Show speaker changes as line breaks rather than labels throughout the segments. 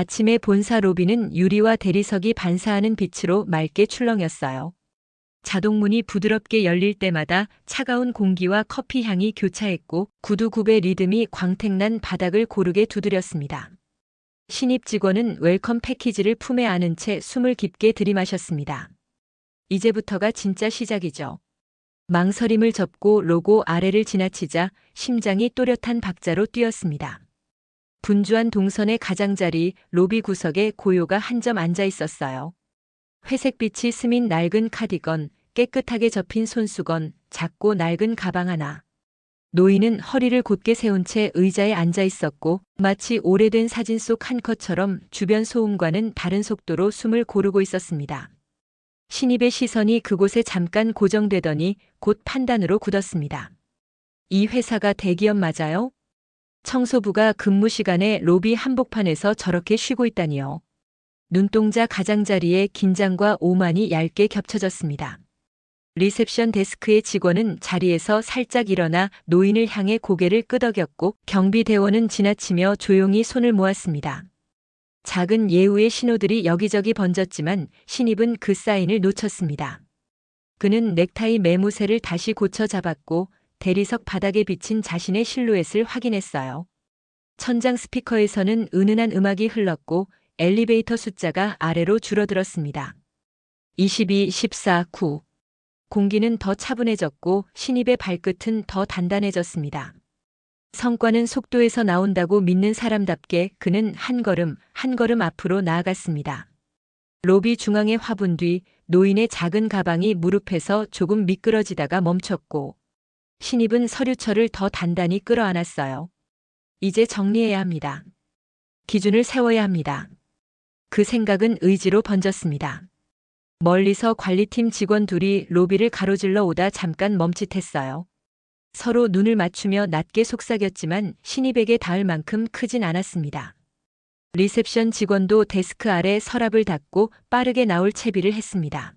아침에 본사 로비는 유리와 대리석이 반사하는 빛으로 맑게 출렁였어요. 자동문이 부드럽게 열릴 때마다 차가운 공기와 커피 향이 교차했고 구두굽의 리듬이 광택난 바닥을 고르게 두드렸습니다. 신입 직원은 웰컴 패키지를 품에 안은 채 숨을 깊게 들이마셨습니다. 이제부터가 진짜 시작이죠. 망설임을 접고 로고 아래를 지나치자 심장이 또렷한 박자로 뛰었습니다. 분주한 동선의 가장자리 로비 구석에 고요가 한 점 앉아 있었어요. 회색빛이 스민 낡은 카디건, 깨끗하게 접힌 손수건, 작고 낡은 가방 하나. 노인은 허리를 곧게 세운 채 의자에 앉아 있었고 마치 오래된 사진 속 한 컷처럼 주변 소음과는 다른 속도로 숨을 고르고 있었습니다. 신입의 시선이 그곳에 잠깐 고정되더니 곧 판단으로 굳었습니다. 이 회사가 대기업 맞아요? 청소부가 근무 시간에 로비 한복판에서 저렇게 쉬고 있다니요. 눈동자 가장자리에 긴장과 오만이 얇게 겹쳐졌습니다. 리셉션 데스크의 직원은 자리에서 살짝 일어나 노인을 향해 고개를 끄덕였고 경비대원은 지나치며 조용히 손을 모았습니다. 작은 예우의 신호들이 여기저기 번졌지만 신입은 그 사인을 놓쳤습니다. 그는 넥타이 매무새를 다시 고쳐 잡았고 대리석 바닥에 비친 자신의 실루엣을 확인했어요. 천장 스피커에서는 은은한 음악이 흘렀고 엘리베이터 숫자가 아래로 줄어들었습니다. 22, 14, 9. 공기는 더 차분해졌고 신입의 발끝은 더 단단해졌습니다. 성과는 속도에서 나온다고 믿는 사람답게 그는 한 걸음 한 걸음 앞으로 나아갔습니다. 로비 중앙의 화분 뒤 노인의 작은 가방이 무릎에서 조금 미끄러지다가 멈췄고 신입은 서류철을 더 단단히 끌어안았어요. 이제 정리해야 합니다. 기준을 세워야 합니다. 그 생각은 의지로 번졌습니다. 멀리서 관리팀 직원 둘이 로비를 가로질러 오다 잠깐 멈칫했어요. 서로 눈을 맞추며 낮게 속삭였지만 신입에게 닿을 만큼 크진 않았습니다. 리셉션 직원도 데스크 아래 서랍을 닫고 빠르게 나올 채비를 했습니다.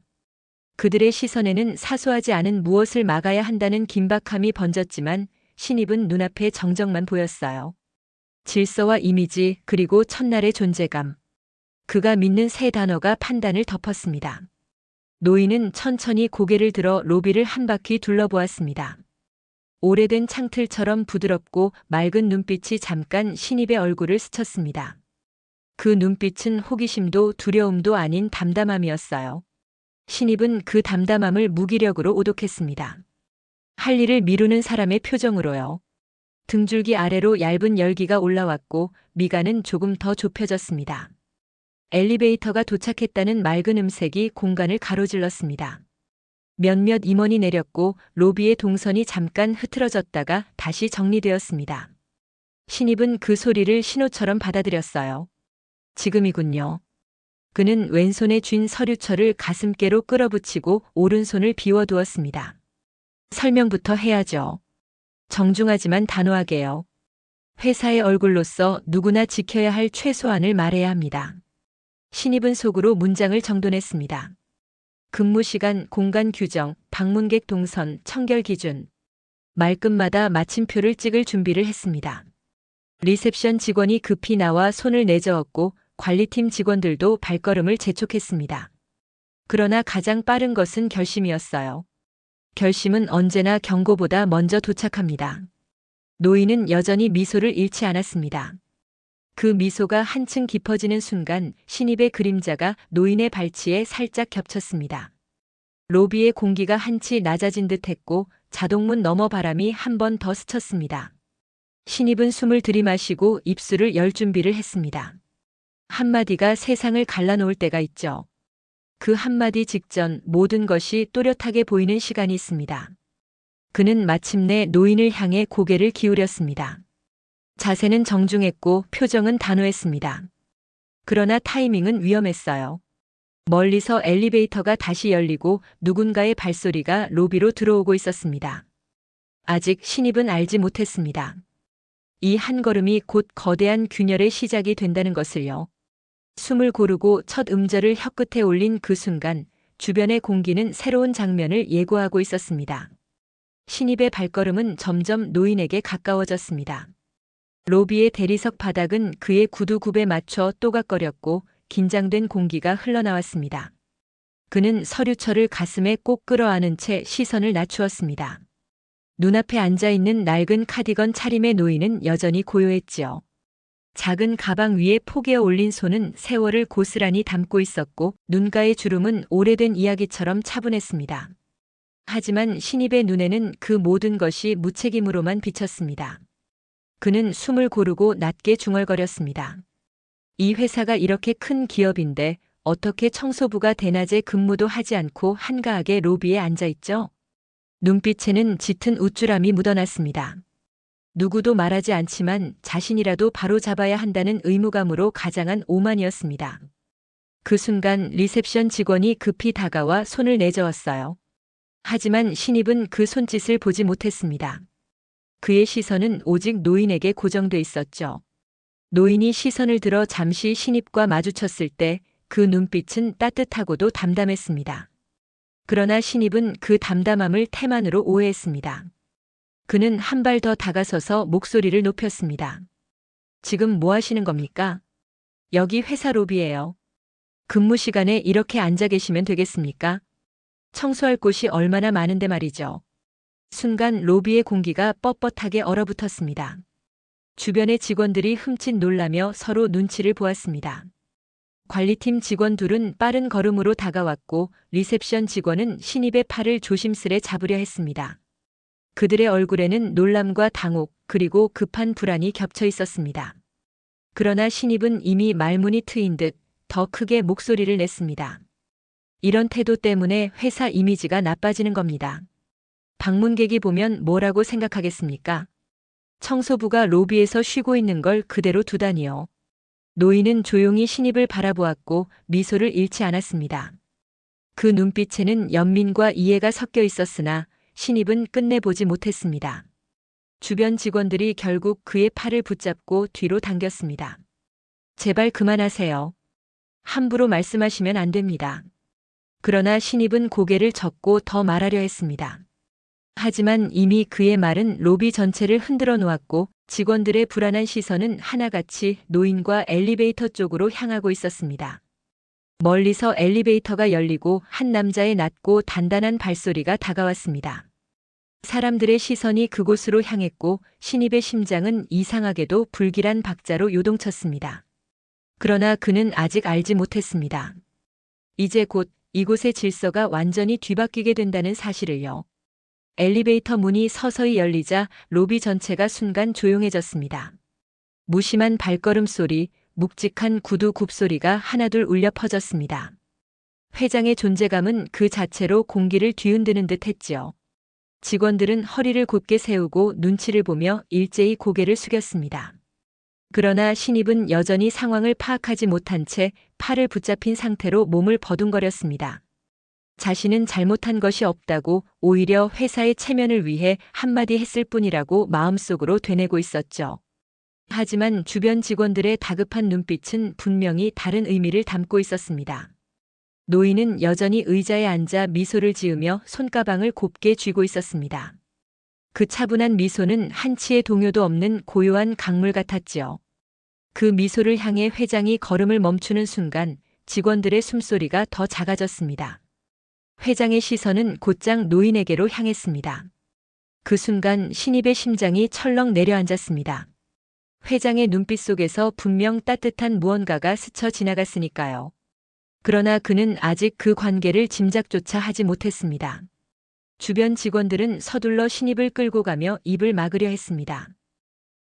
그들의 시선에는 사소하지 않은 무엇을 막아야 한다는 긴박함이 번졌지만 신입은 눈앞에 정적만 보였어요. 질서와 이미지 그리고 첫날의 존재감. 그가 믿는 세 단어가 판단을 덮었습니다. 노인은 천천히 고개를 들어 로비를 한 바퀴 둘러보았습니다. 오래된 창틀처럼 부드럽고 맑은 눈빛이 잠깐 신입의 얼굴을 스쳤습니다. 그 눈빛은 호기심도 두려움도 아닌 담담함이었어요. 신입은 그 담담함을 무기력으로 오독했습니다. 할 일을 미루는 사람의 표정으로요. 등줄기 아래로 얇은 열기가 올라왔고 미간은 조금 더 좁혀졌습니다. 엘리베이터가 도착했다는 맑은 음색이 공간을 가로질렀습니다. 몇몇 임원이 내렸고 로비의 동선이 잠깐 흐트러졌다가 다시 정리되었습니다. 신입은 그 소리를 신호처럼 받아들였어요. 지금이군요. 그는 왼손에 쥔 서류철을 가슴께로 끌어붙이고 오른손을 비워두었습니다. 설명부터 해야죠. 정중하지만 단호하게요. 회사의 얼굴로서 누구나 지켜야 할 최소한을 말해야 합니다. 신입은 속으로 문장을 정돈했습니다. 근무 시간, 공간 규정, 방문객 동선, 청결 기준. 말끝마다 마침표를 찍을 준비를 했습니다. 리셉션 직원이 급히 나와 손을 내저었고 관리팀 직원들도 발걸음을 재촉했습니다. 그러나 가장 빠른 것은 결심이었어요. 결심은 언제나 경고보다 먼저 도착합니다. 노인은 여전히 미소를 잃지 않았습니다. 그 미소가 한층 깊어지는 순간 신입의 그림자가 노인의 발치에 살짝 겹쳤습니다. 로비의 공기가 한치 낮아진 듯했고 자동문 너머 바람이 한 번 더 스쳤습니다. 신입은 숨을 들이마시고 입술을 열 준비를 했습니다. 한마디가 세상을 갈라놓을 때가 있죠. 그 한마디 직전 모든 것이 또렷하게 보이는 시간이 있습니다. 그는 마침내 노인을 향해 고개를 기울였습니다. 자세는 정중했고 표정은 단호했습니다. 그러나 타이밍은 위험했어요. 멀리서 엘리베이터가 다시 열리고 누군가의 발소리가 로비로 들어오고 있었습니다. 아직 신입은 알지 못했습니다. 이 한 걸음이 곧 거대한 균열의 시작이 된다는 것을요. 숨을 고르고 첫 음절을 혀끝에 올린 그 순간 주변의 공기는 새로운 장면을 예고하고 있었습니다. 신입의 발걸음은 점점 노인에게 가까워졌습니다. 로비의 대리석 바닥은 그의 구두굽에 맞춰 또각거렸고 긴장된 공기가 흘러나왔습니다. 그는 서류철을 가슴에 꼭 끌어안은 채 시선을 낮추었습니다. 눈앞에 앉아있는 낡은 카디건 차림의 노인은 여전히 고요했지요. 작은 가방 위에 포개어 올린 손은 세월을 고스란히 담고 있었고 눈가의 주름은 오래된 이야기처럼 차분했습니다. 하지만 신입의 눈에는 그 모든 것이 무책임으로만 비쳤습니다. 그는 숨을 고르고 낮게 중얼거렸습니다. 이 회사가 이렇게 큰 기업인데 어떻게 청소부가 대낮에 근무도 하지 않고 한가하게 로비에 앉아있죠? 눈빛에는 짙은 우쭐함이 묻어났습니다. 누구도 말하지 않지만 자신이라도 바로 잡아야 한다는 의무감으로 가장한 오만이었습니다. 그 순간 리셉션 직원이 급히 다가와 손을 내저었어요. 하지만 신입은 그 손짓을 보지 못했습니다. 그의 시선은 오직 노인에게 고정돼 있었죠. 노인이 시선을 들어 잠시 신입과 마주쳤을 때 그 눈빛은 따뜻하고도 담담했습니다. 그러나 신입은 그 담담함을 태만으로 오해했습니다. 그는 한 발 더 다가서서 목소리를 높였습니다. 지금 뭐 하시는 겁니까? 여기 회사 로비예요. 근무 시간에 이렇게 앉아 계시면 되겠습니까? 청소할 곳이 얼마나 많은데 말이죠. 순간 로비의 공기가 뻣뻣하게 얼어붙었습니다. 주변의 직원들이 흠칫 놀라며 서로 눈치를 보았습니다. 관리팀 직원 둘은 빠른 걸음으로 다가왔고 리셉션 직원은 신입의 팔을 조심스레 잡으려 했습니다. 그들의 얼굴에는 놀람과 당혹 그리고 급한 불안이 겹쳐 있었습니다. 그러나 신입은 이미 말문이 트인 듯 더 크게 목소리를 냈습니다. 이런 태도 때문에 회사 이미지가 나빠지는 겁니다. 방문객이 보면 뭐라고 생각하겠습니까? 청소부가 로비에서 쉬고 있는 걸 그대로 두다니요. 노인은 조용히 신입을 바라보았고 미소를 잃지 않았습니다. 그 눈빛에는 연민과 이해가 섞여 있었으나 신입은 끝내보지 못했습니다. 주변 직원들이 결국 그의 팔을 붙잡고 뒤로 당겼습니다. 제발 그만하세요. 함부로 말씀하시면 안 됩니다. 그러나 신입은 고개를 젓고 더 말하려 했습니다. 하지만 이미 그의 말은 로비 전체를 흔들어 놓았고 직원들의 불안한 시선은 하나같이 노인과 엘리베이터 쪽으로 향하고 있었습니다. 멀리서 엘리베이터가 열리고 한 남자의 낮고 단단한 발소리가 다가왔습니다. 사람들의 시선이 그곳으로 향했고 신입의 심장은 이상하게도 불길한 박자로 요동쳤습니다. 그러나 그는 아직 알지 못했습니다. 이제 곧 이곳의 질서가 완전히 뒤바뀌게 된다는 사실을요. 엘리베이터 문이 서서히 열리자 로비 전체가 순간 조용해졌습니다. 무심한 발걸음 소리, 묵직한 구두 굽소리가 하나둘 울려 퍼졌습니다. 회장의 존재감은 그 자체로 공기를 뒤흔드는 듯 했지요. 직원들은 허리를 곧게 세우고 눈치를 보며 일제히 고개를 숙였습니다. 그러나 신입은 여전히 상황을 파악하지 못한 채 팔을 붙잡힌 상태로 몸을 버둥거렸습니다. 자신은 잘못한 것이 없다고 오히려 회사의 체면을 위해 한마디 했을 뿐이라고 마음속으로 되뇌고 있었죠. 하지만 주변 직원들의 다급한 눈빛은 분명히 다른 의미를 담고 있었습니다. 노인은 여전히 의자에 앉아 미소를 지으며 손가방을 곱게 쥐고 있었습니다. 그 차분한 미소는 한치의 동요도 없는 고요한 강물 같았지요. 그 미소를 향해 회장이 걸음을 멈추는 순간 직원들의 숨소리가 더 작아졌습니다. 회장의 시선은 곧장 노인에게로 향했습니다. 그 순간 신입의 심장이 철렁 내려앉았습니다. 회장의 눈빛 속에서 분명 따뜻한 무언가가 스쳐 지나갔으니까요. 그러나 그는 아직 그 관계를 짐작조차 하지 못했습니다. 주변 직원들은 서둘러 신입을 끌고 가며 입을 막으려 했습니다.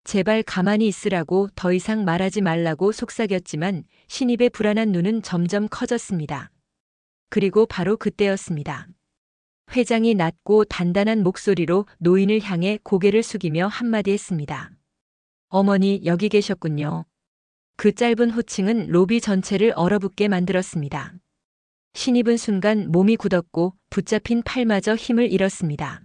제발 가만히 있으라고 더 이상 말하지 말라고 속삭였지만 신입의 불안한 눈은 점점 커졌습니다. 그리고 바로 그때였습니다. 회장이 낮고 단단한 목소리로 노인을 향해 고개를 숙이며 한마디 했습니다. 어머니, 여기 계셨군요. 그 짧은 호칭은 로비 전체를 얼어붙게 만들었습니다. 신입은 순간 몸이 굳었고 붙잡힌 팔마저 힘을 잃었습니다.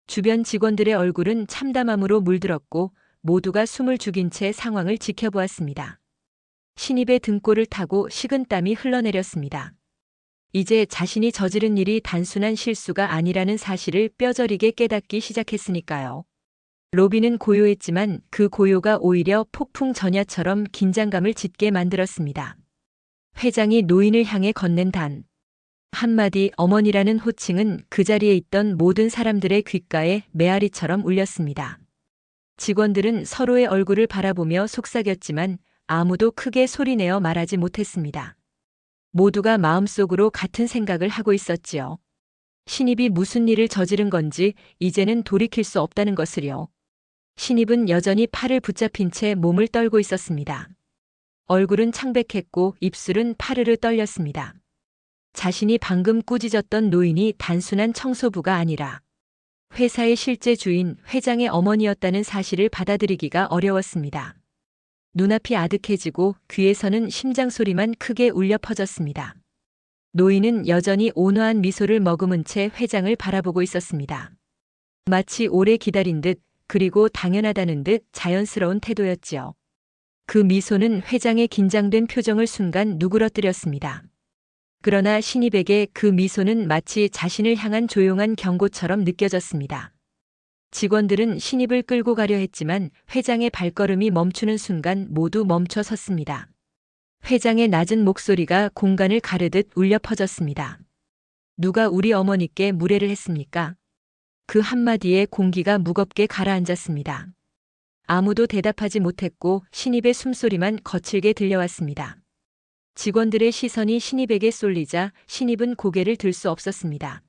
주변 직원들의 얼굴은 참담함으로 물들었고 모두가 숨을 죽인 채 상황을 지켜보았습니다. 신입의 등골을 타고 식은땀이 흘러내렸습니다. 이제 자신이 저지른 일이 단순한 실수가 아니라는 사실을 뼈저리게 깨닫기 시작했으니까요. 로비는 고요했지만 그 고요가 오히려 폭풍 전야처럼 긴장감을 짙게 만들었습니다. 회장이 노인을 향해 건넨 단 한마디 어머니라는 호칭은 그 자리에 있던 모든 사람들의 귓가에 메아리처럼 울렸습니다. 직원들은 서로의 얼굴을 바라보며 속삭였지만 아무도 크게 소리내어 말하지 못했습니다. 모두가 마음속으로 같은 생각을 하고 있었지요. 신입이 무슨 일을 저지른 건지 이제는 돌이킬 수 없다는 것을요. 신입은 여전히 팔을 붙잡힌 채 몸을 떨고 있었습니다. 얼굴은 창백했고 입술은 파르르 떨렸습니다. 자신이 방금 꾸짖었던 노인이 단순한 청소부가 아니라 회사의 실제 주인 회장의 어머니였다는 사실을 받아들이기가 어려웠습니다. 눈앞이 아득해지고 귀에서는 심장 소리만 크게 울려 퍼졌습니다. 노인은 여전히 온화한 미소를 머금은 채 회장을 바라보고 있었습니다. 마치 오래 기다린 듯 그리고 당연하다는 듯 자연스러운 태도였지요. 그 미소는 회장의 긴장된 표정을 순간 누그러뜨렸습니다. 그러나 신입에게 그 미소는 마치 자신을 향한 조용한 경고처럼 느껴졌습니다. 직원들은 신입을 끌고 가려 했지만 회장의 발걸음이 멈추는 순간 모두 멈춰 섰습니다. 회장의 낮은 목소리가 공간을 가르듯 울려 퍼졌습니다. 누가 우리 어머니께 무례를 했습니까? 그 한마디에 공기가 무겁게 가라앉았습니다. 아무도 대답하지 못했고 신입의 숨소리만 거칠게 들려왔습니다. 직원들의 시선이 신입에게 쏠리자 신입은 고개를 들 수 없었습니다.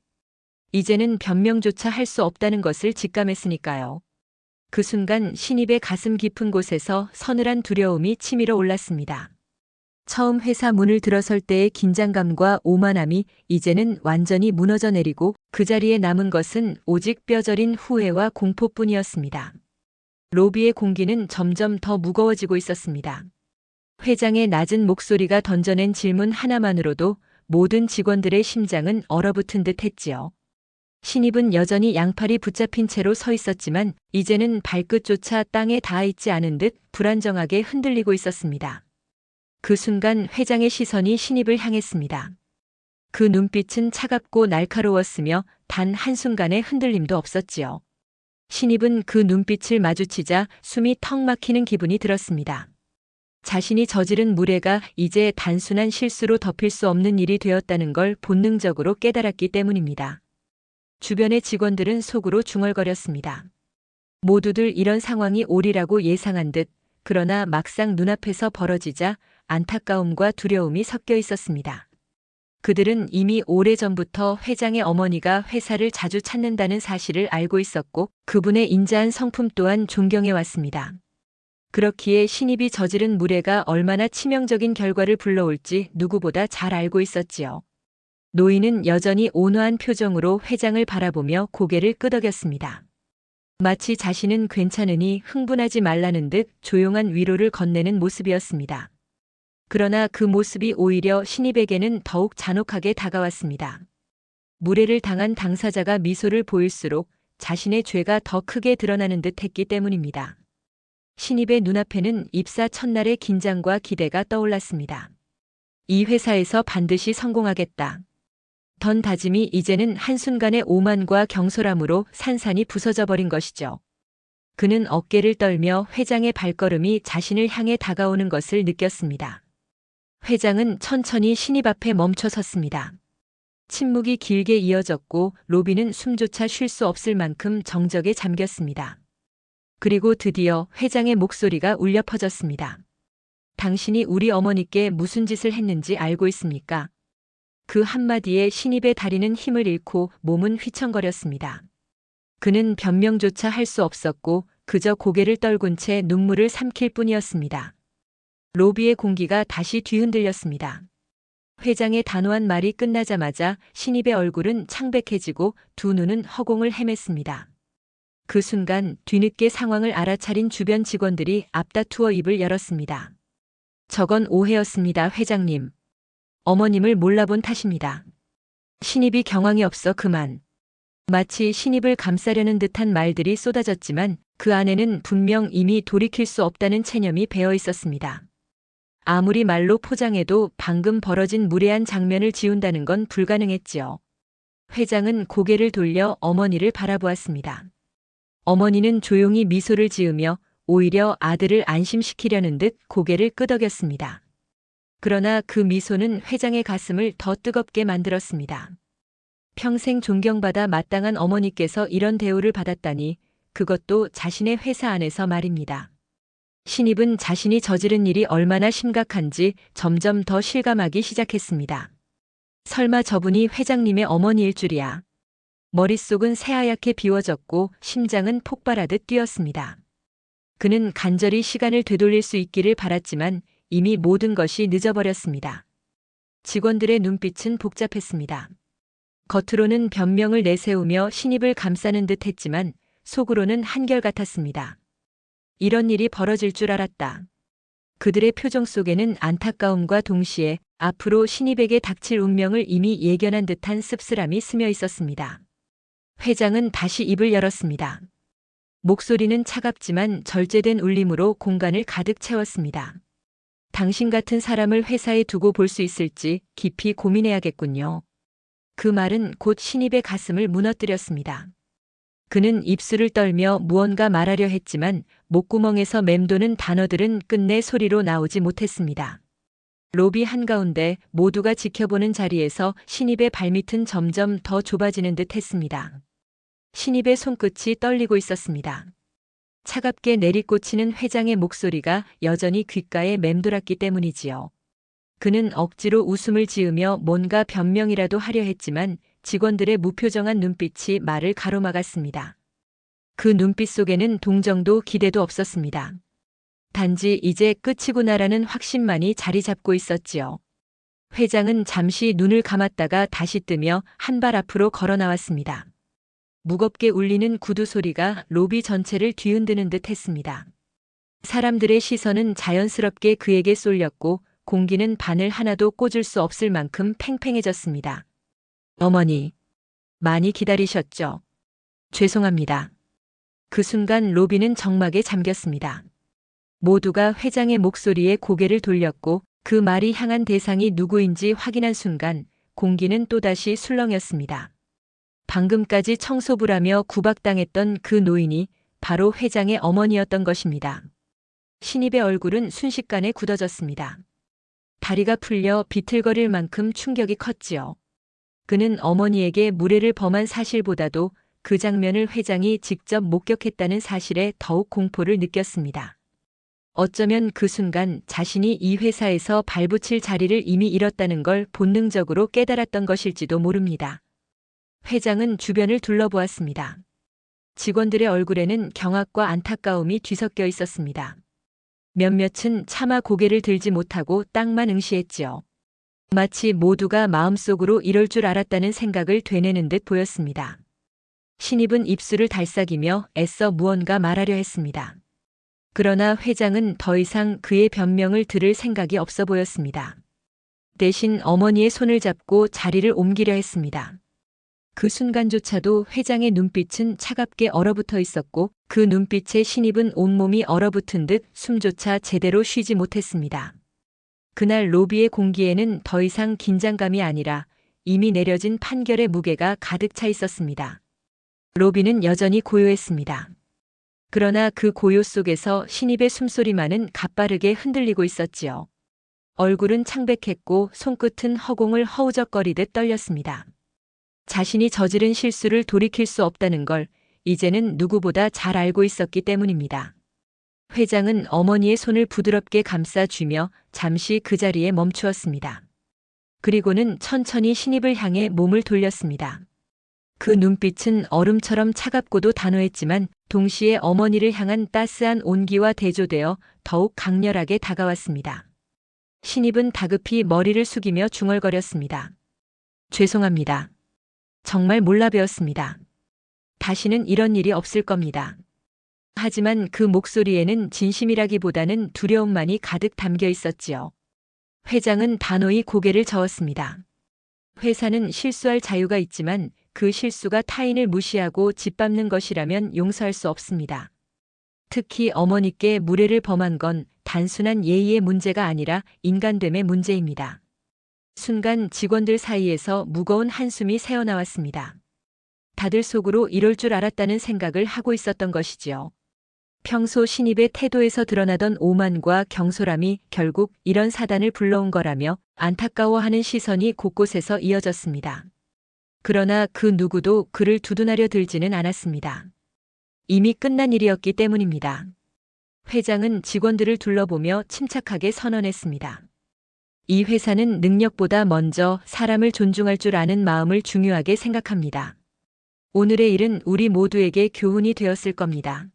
이제는 변명조차 할 수 없다는 것을 직감했으니까요. 그 순간 신입의 가슴 깊은 곳에서 서늘한 두려움이 치밀어 올랐습니다. 처음 회사 문을 들어설 때의 긴장감과 오만함이 이제는 완전히 무너져 내리고 그 자리에 남은 것은 오직 뼈저린 후회와 공포뿐이었습니다. 로비의 공기는 점점 더 무거워지고 있었습니다. 회장의 낮은 목소리가 던져낸 질문 하나만으로도 모든 직원들의 심장은 얼어붙은 듯 했지요. 신입은 여전히 양팔이 붙잡힌 채로 서 있었지만 이제는 발끝조차 땅에 닿아 있지 않은 듯 불안정하게 흔들리고 있었습니다. 그 순간 회장의 시선이 신입을 향했습니다. 그 눈빛은 차갑고 날카로웠으며 단 한순간의 흔들림도 없었지요. 신입은 그 눈빛을 마주치자 숨이 턱 막히는 기분이 들었습니다. 자신이 저지른 무례가 이제 단순한 실수로 덮일 수 없는 일이 되었다는 걸 본능적으로 깨달았기 때문입니다. 주변의 직원들은 속으로 중얼거렸습니다. 모두들 이런 상황이 오리라고 예상한 듯 그러나 막상 눈앞에서 벌어지자 안타까움과 두려움이 섞여 있었습니다. 그들은 이미 오래전부터 회장의 어머니가 회사를 자주 찾는다는 사실을 알고 있었고 그분의 인자한 성품 또한 존경해 왔습니다. 그렇기에 신입이 저지른 무례가 얼마나 치명적인 결과를 불러올지 누구보다 잘 알고 있었지요. 노인은 여전히 온화한 표정으로 회장을 바라보며 고개를 끄덕였습니다. 마치 자신은 괜찮으니 흥분하지 말라는 듯 조용한 위로를 건네는 모습이었습니다. 그러나 그 모습이 오히려 신입에게는 더욱 잔혹하게 다가왔습니다. 무례를 당한 당사자가 미소를 보일수록 자신의 죄가 더 크게 드러나는 듯 했기 때문입니다. 신입의 눈앞에는 입사 첫날의 긴장과 기대가 떠올랐습니다. 이 회사에서 반드시 성공하겠다. 던 다짐이 이제는 한순간의 오만과 경솔함으로 산산이 부서져 버린 것이죠. 그는 어깨를 떨며 회장의 발걸음이 자신을 향해 다가오는 것을 느꼈습니다. 회장은 천천히 신입 앞에 멈춰 섰습니다. 침묵이 길게 이어졌고 로비는 숨조차 쉴 수 없을 만큼 정적에 잠겼습니다. 그리고 드디어 회장의 목소리가 울려 퍼졌습니다. 당신이 우리 어머니께 무슨 짓을 했는지 알고 있습니까? 그 한마디에 신입의 다리는 힘을 잃고 몸은 휘청거렸습니다. 그는 변명조차 할 수 없었고 그저 고개를 떨군 채 눈물을 삼킬 뿐이었습니다. 로비의 공기가 다시 뒤흔들렸습니다. 회장의 단호한 말이 끝나자마자 신입의 얼굴은 창백해지고 두 눈은 허공을 헤맸습니다. 그 순간 뒤늦게 상황을 알아차린 주변 직원들이 앞다투어 입을 열었습니다. 저건 오해였습니다, 회장님. 어머님을 몰라본 탓입니다. 신입이 경황이 없어 그만. 마치 신입을 감싸려는 듯한 말들이 쏟아졌지만 그 안에는 분명 이미 돌이킬 수 없다는 체념이 배어 있었습니다. 아무리 말로 포장해도 방금 벌어진 무례한 장면을 지운다는 건 불가능했지요. 회장은 고개를 돌려 어머니를 바라보았습니다. 어머니는 조용히 미소를 지으며 오히려 아들을 안심시키려는 듯 고개를 끄덕였습니다. 그러나 그 미소는 회장의 가슴을 더 뜨겁게 만들었습니다. 평생 존경받아 마땅한 어머니께서 이런 대우를 받았다니, 그것도 자신의 회사 안에서 말입니다. 신입은 자신이 저지른 일이 얼마나 심각한지 점점 더 실감하기 시작했습니다. 설마 저분이 회장님의 어머니일 줄이야. 머릿속은 새하얗게 비워졌고 심장은 폭발하듯 뛰었습니다. 그는 간절히 시간을 되돌릴 수 있기를 바랐지만 이미 모든 것이 늦어버렸습니다. 직원들의 눈빛은 복잡했습니다. 겉으로는 변명을 내세우며 신입을 감싸는 듯 했지만 속으로는 한결같았습니다. 이런 일이 벌어질 줄 알았다. 그들의 표정 속에는 안타까움과 동시에 앞으로 신입에게 닥칠 운명을 이미 예견한 듯한 씁쓸함이 스며 있었습니다. 회장은 다시 입을 열었습니다. 목소리는 차갑지만 절제된 울림으로 공간을 가득 채웠습니다. 당신 같은 사람을 회사에 두고 볼 수 있을지 깊이 고민해야겠군요. 그 말은 곧 신입의 가슴을 무너뜨렸습니다. 그는 입술을 떨며 무언가 말하려 했지만 목구멍에서 맴도는 단어들은 끝내 소리로 나오지 못했습니다. 로비 한가운데 모두가 지켜보는 자리에서 신입의 발밑은 점점 더 좁아지는 듯 했습니다. 신입의 손끝이 떨리고 있었습니다. 차갑게 내리꽂히는 회장의 목소리가 여전히 귓가에 맴돌았기 때문이지요. 그는 억지로 웃음을 지으며 뭔가 변명이라도 하려 했지만 직원들의 무표정한 눈빛이 말을 가로막았습니다. 그 눈빛 속에는 동정도 기대도 없었습니다. 단지 이제 끝이구나라는 확신만이 자리 잡고 있었지요. 회장은 잠시 눈을 감았다가 다시 뜨며 한 발 앞으로 걸어 나왔습니다. 무겁게 울리는 구두 소리가 로비 전체를 뒤흔드는 듯 했습니다. 사람들의 시선은 자연스럽게 그에게 쏠렸고 공기는 바늘 하나도 꽂을 수 없을 만큼 팽팽해졌습니다. 어머니, 많이 기다리셨죠? 죄송합니다. 그 순간 로비는 정막에 잠겼습니다. 모두가 회장의 목소리에 고개를 돌렸고 그 말이 향한 대상이 누구인지 확인한 순간 공기는 또다시 술렁였습니다. 방금까지 청소부라며 구박당했던 그 노인이 바로 회장의 어머니였던 것입니다. 신입의 얼굴은 순식간에 굳어졌습니다. 다리가 풀려 비틀거릴 만큼 충격이 컸지요. 그는 어머니에게 무례를 범한 사실보다도 그 장면을 회장이 직접 목격했다는 사실에 더욱 공포를 느꼈습니다. 어쩌면 그 순간 자신이 이 회사에서 발붙일 자리를 이미 잃었다는 걸 본능적으로 깨달았던 것일지도 모릅니다. 회장은 주변을 둘러보았습니다. 직원들의 얼굴에는 경악과 안타까움이 뒤섞여 있었습니다. 몇몇은 차마 고개를 들지 못하고 땅만 응시했지요. 마치 모두가 마음속으로 이럴 줄 알았다는 생각을 되뇌는 듯 보였습니다. 신입은 입술을 달싹이며 애써 무언가 말하려 했습니다. 그러나 회장은 더 이상 그의 변명을 들을 생각이 없어 보였습니다. 대신 어머니의 손을 잡고 자리를 옮기려 했습니다. 그 순간조차도 회장의 눈빛은 차갑게 얼어붙어 있었고 그 눈빛에 신입은 온몸이 얼어붙은 듯 숨조차 제대로 쉬지 못했습니다. 그날 로비의 공기에는 더 이상 긴장감이 아니라 이미 내려진 판결의 무게가 가득 차 있었습니다. 로비는 여전히 고요했습니다. 그러나 그 고요 속에서 신입의 숨소리만은 가빠르게 흔들리고 있었지요. 얼굴은 창백했고 손끝은 허공을 허우적거리듯 떨렸습니다. 자신이 저지른 실수를 돌이킬 수 없다는 걸 이제는 누구보다 잘 알고 있었기 때문입니다. 회장은 어머니의 손을 부드럽게 감싸쥐며 잠시 그 자리에 멈추었습니다. 그리고는 천천히 신입을 향해 몸을 돌렸습니다. 그 눈빛은 얼음처럼 차갑고도 단호했지만 동시에 어머니를 향한 따스한 온기와 대조되어 더욱 강렬하게 다가왔습니다. 신입은 다급히 머리를 숙이며 중얼거렸습니다. 죄송합니다. 정말 몰라 배웠습니다. 다시는 이런 일이 없을 겁니다. 하지만 그 목소리에는 진심이라기보다는 두려움만이 가득 담겨 있었지요. 회장은 단호히 고개를 저었습니다. 회사는 실수할 자유가 있지만 그 실수가 타인을 무시하고 짓밟는 것이라면 용서할 수 없습니다. 특히 어머니께 무례를 범한 건 단순한 예의의 문제가 아니라 인간됨의 문제입니다. 순간 직원들 사이에서 무거운 한숨이 새어나왔습니다. 다들 속으로 이럴 줄 알았다는 생각을 하고 있었던 것이지요. 평소 신입의 태도에서 드러나던 오만과 경솔함이 결국 이런 사단을 불러온 거라며 안타까워하는 시선이 곳곳에서 이어졌습니다. 그러나 그 누구도 그를 두둔하려 들지는 않았습니다. 이미 끝난 일이었기 때문입니다. 회장은 직원들을 둘러보며 침착하게 선언했습니다. 이 회사는 능력보다 먼저 사람을 존중할 줄 아는 마음을 중요하게 생각합니다. 오늘의 일은 우리 모두에게 교훈이 되었을 겁니다.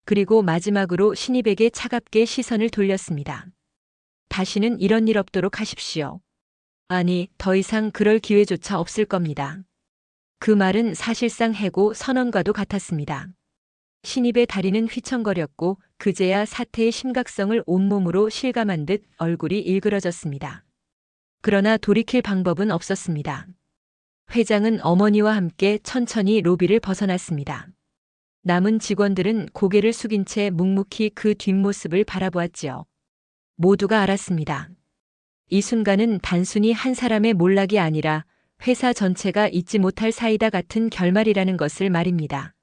그리고 마지막으로 신입에게 차갑게 시선을 돌렸습니다. 다시는 이런 일 없도록 하십시오. 아니, 더 이상 그럴 기회조차 없을 겁니다. 그 말은 사실상 해고 선언과도 같았습니다. 신입의 다리는 휘청거렸고 그제야 사태의 심각성을 온몸으로 실감한 듯 얼굴이 일그러졌습니다. 그러나 돌이킬 방법은 없었습니다. 회장은 어머니와 함께 천천히 로비를 벗어났습니다. 남은 직원들은 고개를 숙인 채 묵묵히 그 뒷모습을 바라보았지요. 모두가 알았습니다. 이 순간은 단순히 한 사람의 몰락이 아니라 회사 전체가 잊지 못할 사이다 같은 결말이라는 것을 말입니다.